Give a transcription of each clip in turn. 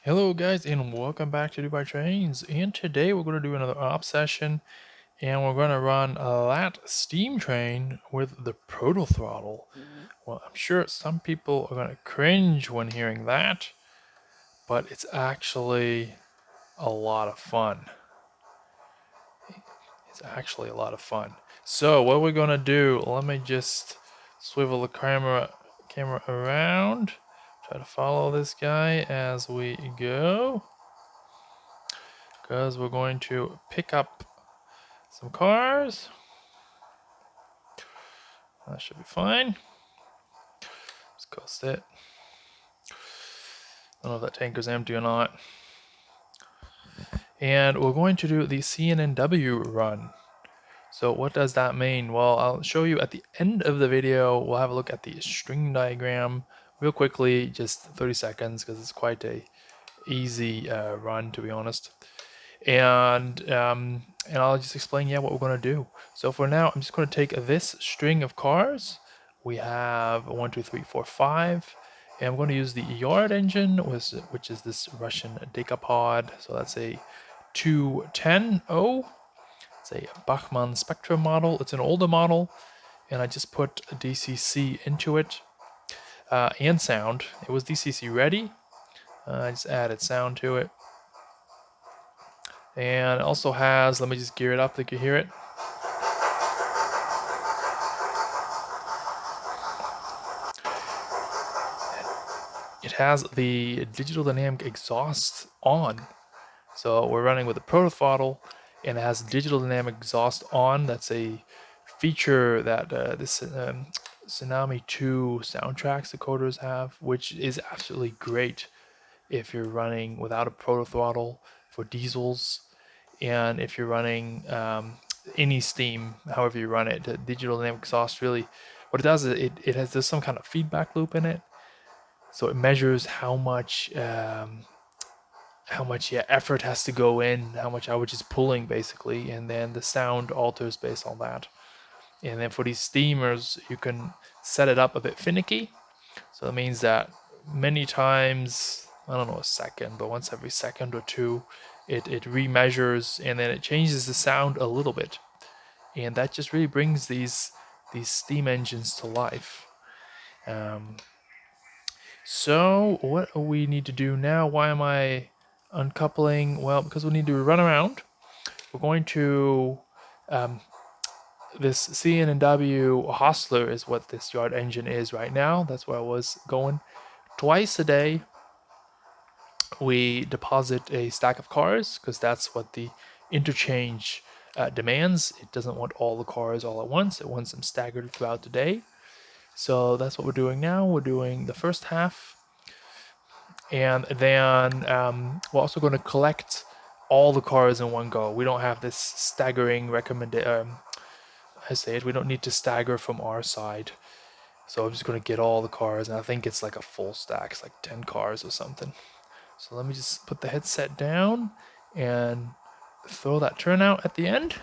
Hello guys and welcome back to Dubai Trains, and today we're going to do another op session and we're going to run a lat steam train with the proto throttle. Well, I'm sure some people are going to cringe when hearing that, but it's actually a lot of fun. It's actually a lot of fun. So what we're going to do, let me just swivel the camera around, try to follow this guy as we go, because we're going to pick up some cars. That should be fine. Let's coast it. I don't know if that tanker's empty or not. And we're going to do the CN&W run. So what does that mean? Well, I'll show you at the end of the video. We'll have a look at the string diagram real quickly, just 30 seconds, because it's quite a easy run, to be honest. And I'll just explain what we're going to do. So for now, I'm just going to take this string of cars. We have 1, 2, 3, 4, 5, and I'm going to use the yard engine, which is this Russian decapod. So that's a 210O. It's a Bachmann Spectrum model. It's an older model, and I just put a DCC into it and sound. It was DCC ready. I just added sound to it. And it also has, let me just gear it up so you can hear it. It has the digital dynamic exhaust on. So we're running with the proto throttle, and it has digital dynamic exhaust on. That's a feature that this Tsunami 2 SOUNDTRAXX decoders have, which is absolutely great if you're running without a proto throttle for diesels, and if you're running any steam, however you run it. The digital dynamic exhaust really, what it does is it has there's some kind of feedback loop in it, so it measures how much effort has to go in, how much output is pulling basically, and then the sound alters based on that. And then for these steamers, you can set it up a bit finicky. So that means that many times, I don't know, a second, but once every second or two, it remeasures and then it changes the sound a little bit. And that just really brings these steam engines to life. So what we need to do now? Why am I uncoupling? Well, because we need to run around. We're going to this CN&W hostler is what this yard engine is right now. That's where I was going. Twice a day, we deposit a stack of cars because that's what the interchange demands. It doesn't want all the cars all at once. It wants them staggered throughout the day. So that's what we're doing now. We're doing the first half, and then we're also going to collect all the cars in one go. We don't have this staggering recommendation. We don't need to stagger from our side. So I'm just going to get all the cars, and I think it's like a full stack. It's like 10 cars or something. So let me just put the headset down and throw that turnout at the end.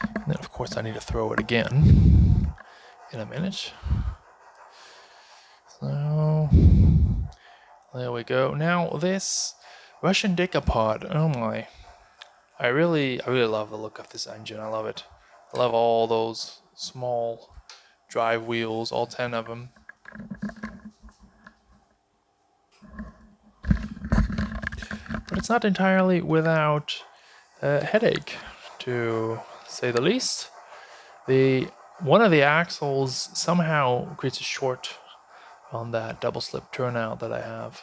And then of course I need to throw it again in a minute. So there we go. Now this Russian decapod, oh my. I really love the look of this engine. I love it. I love all those small drive wheels, all 10 of them. But it's not entirely without a headache, to say the least. One of the axles somehow creates a short on that double slip turnout that I have,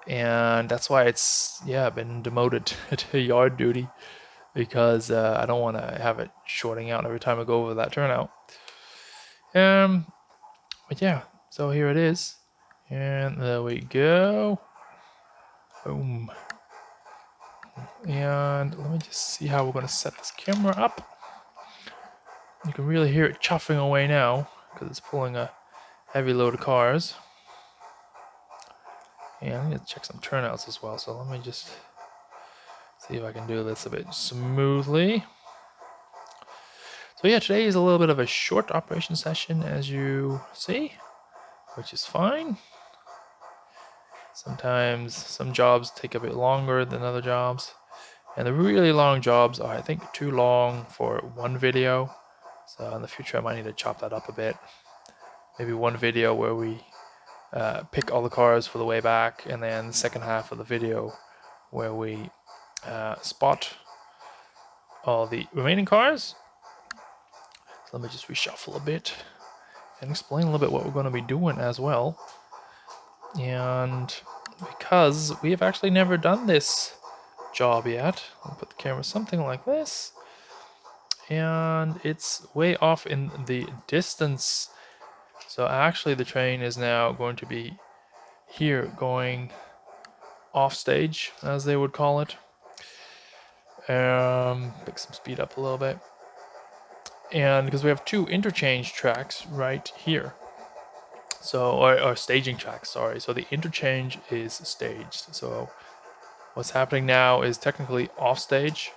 and that's why it's been demoted to yard duty, because I don't want to have it shorting out every time I go over that turnout. But yeah, so here it is, and there we go. Boom. And let me just see how we're going to set this camera up. You can really hear it chuffing away now because it's pulling a heavy load of cars. And I need to check some turnouts as well, so let me just See if I can do this a bit smoothly. So yeah, today is a little bit of a short operation session, as you see, which is fine. Sometimes some jobs take a bit longer than other jobs. And the really long jobs are, I think, too long for one video. So in the future, I might need to chop that up a bit. Maybe one video where we pick all the cars for the way back, and then the second half of the video where we spot all the remaining cars. So let me just reshuffle a bit and explain a little bit what we're going to be doing as well. And because we have actually never done this job yet, I'll put the camera something like this, and it's way off in the distance. So actually the train is now going to be here going off stage, as they would call it. Pick some speed up a little bit. And because we have two interchange tracks right here. So, or staging tracks, sorry. So the interchange is staged. So what's happening now is technically off stage.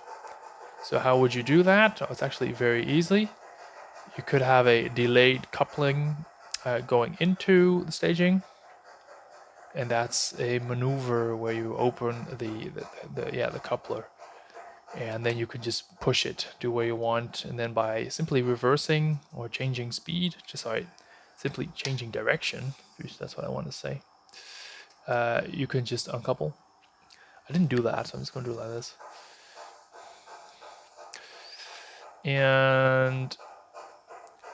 So how would you do that? Oh, it's actually very easy. You could have a delayed coupling going into the staging, and that's a maneuver where you open the coupler, and then you can just push it, do what you want, and then by simply reversing or changing speed, simply changing direction, that's what I want to say, you can just uncouple. I didn't do that, so I'm just going to do it like this. And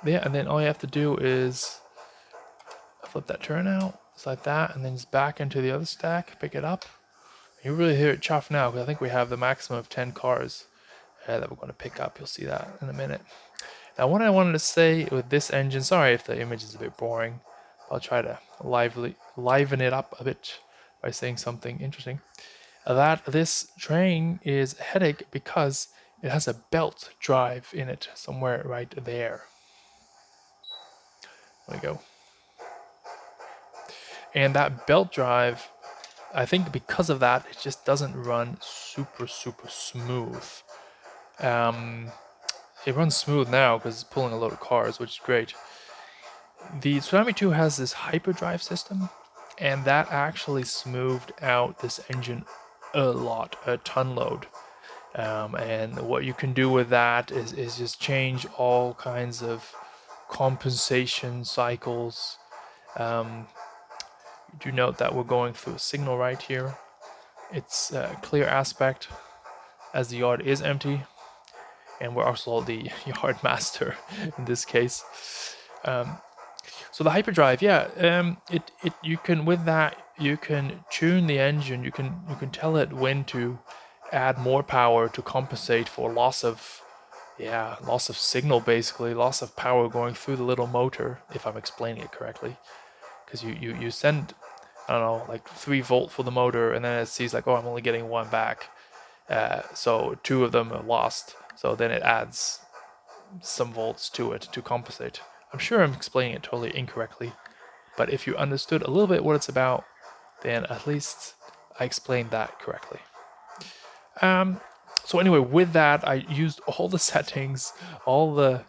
yeah, and then all you have to do is flip that turnout, just like that, and then just back into the other stack, pick it up. You really hear it chuff now, because I think we have the maximum of 10 cars that we're going to pick up. You'll see that in a minute. Now, what I wanted to say with this engine, sorry if the image is a bit boring, I'll try to liven it up a bit by saying something interesting. That this train is a headache because it has a belt drive in it somewhere right there. There we go. And that belt drive, I think because of that, it just doesn't run super smooth. It runs smooth now because it's pulling a load of cars, which is great. The Tsunami 2 has this hyperdrive system, and that actually smoothed out this engine a lot, a ton load. And what you can do with that is just change all kinds of compensation cycles. Do note that we're going through a signal right here. It's a clear aspect as the yard is empty, and we're also the yard master in this case. So the hyperdrive, yeah, you can, with that you can tune the engine. You can tell it when to add more power to compensate for loss of signal, basically loss of power going through the little motor, if I'm explaining it correctly. Because you send, I don't know, like 3 volt for the motor, and then it sees like, oh, I'm only getting 1 back, so 2 of them are lost. So then it adds some volts to it to compensate. I'm sure I'm explaining it totally incorrectly, but if you understood a little bit what it's about, then at least I explained that correctly. So anyway, with that, I used all the settings, all the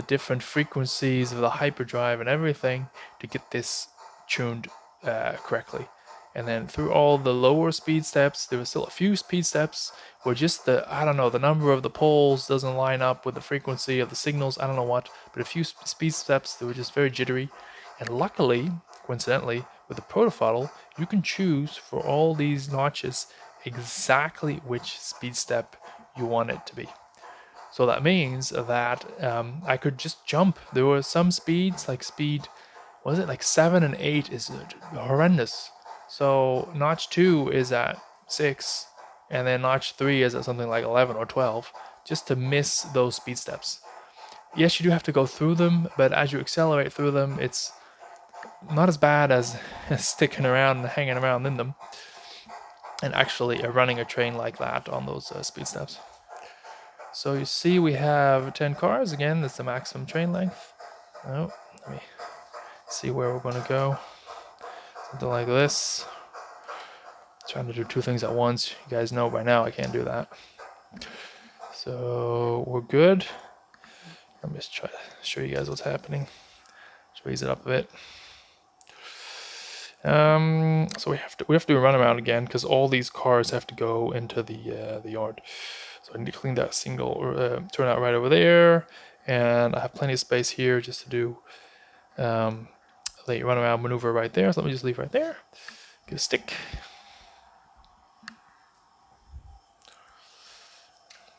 different frequencies of the hyperdrive and everything to get this tuned correctly. And then through all the lower speed steps, there were still a few speed steps where just the number of the poles doesn't line up with the frequency of the signals, I don't know what, but a few speed steps that were just very jittery. And luckily, coincidentally, with the protothrottle, you can choose for all these notches exactly which speed step you want it to be. So that means that I could just jump. There were some speeds, like speed, was it like 7 and 8 is horrendous. So notch 2 is at 6, and then notch 3 is at something like 11 or 12, just to miss those speed steps. Yes, you do have to go through them, but as you accelerate through them, it's not as bad as sticking around and hanging around in them, and actually running a train like that on those speed steps. So you see we have 10 cars. Again, that's the maximum train length. Oh, let me see where we're going to go. Something like this. Trying to do two things at once. You guys know by now I can't do that. So we're good. Let me just try to show you guys what's happening. Let's raise it up a bit. So we have to do a runaround again because all these cars have to go into the yard. So I need to clean that single turnout right over there, and I have plenty of space here just to do the runaround maneuver right there. So let me just leave right there. Get a stick.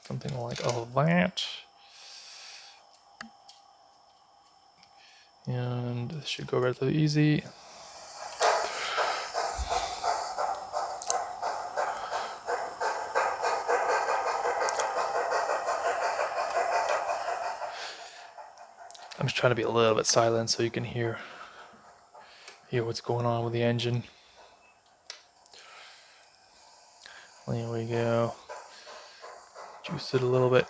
Something like all of that. And this should go relatively easy. I'm just trying to be a little bit silent so you can hear what's going on with the engine. There we go. Juice it a little bit.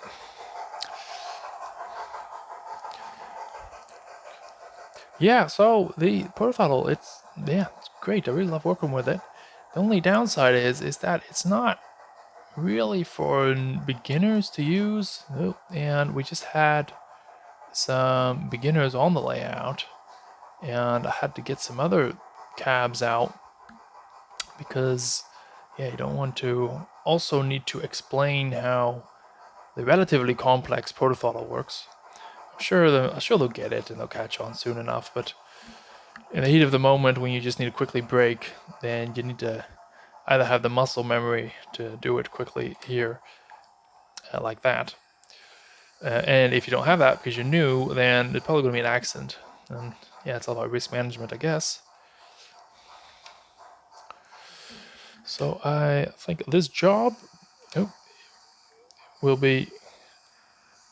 Yeah, so the portal, it's great. I really love working with it. The only downside is that it's not really for beginners to use. Nope. And we just had some beginners on the layout, and I had to get some other cabs out because you don't want to also need to explain how the relatively complex protothrottle works. I'm sure they'll get it and they'll catch on soon enough, but in the heat of the moment when you just need to quickly brake, then you need to either have the muscle memory to do it quickly here like that, and if you don't have that because you're new, then it's probably going to be an accident. And yeah, it's all about risk management, I guess. So I think this job will be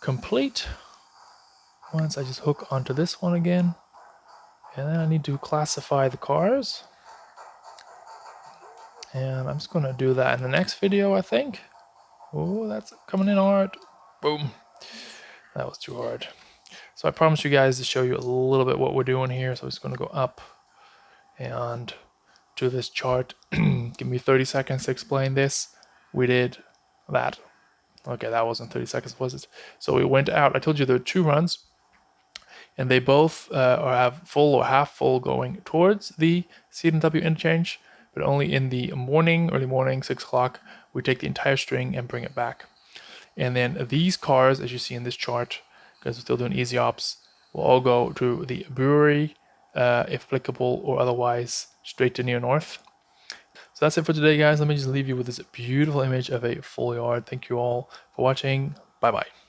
complete once I just hook onto this one again. And then I need to classify the cars. And I'm just going to do that in the next video, I think. Oh, that's coming in hard. Boom. That was too hard. So I promised you guys to show you a little bit what we're doing here. So I'm just going to go up and do this chart. Give me 30 seconds to explain this. We did that. Okay, that wasn't 30 seconds, was it? So we went out. I told you there were two runs, and they both have full or half full going towards the CN&W interchange, but only in the morning, early morning, 6 o'clock, we take the entire string and bring it back. And then these cars, as you see in this chart, because we're still doing easy ops, will all go to the brewery, if applicable, or otherwise straight to near north. So that's it for today, guys. Let me just leave you with this beautiful image of a full yard. Thank you all for watching. Bye-bye.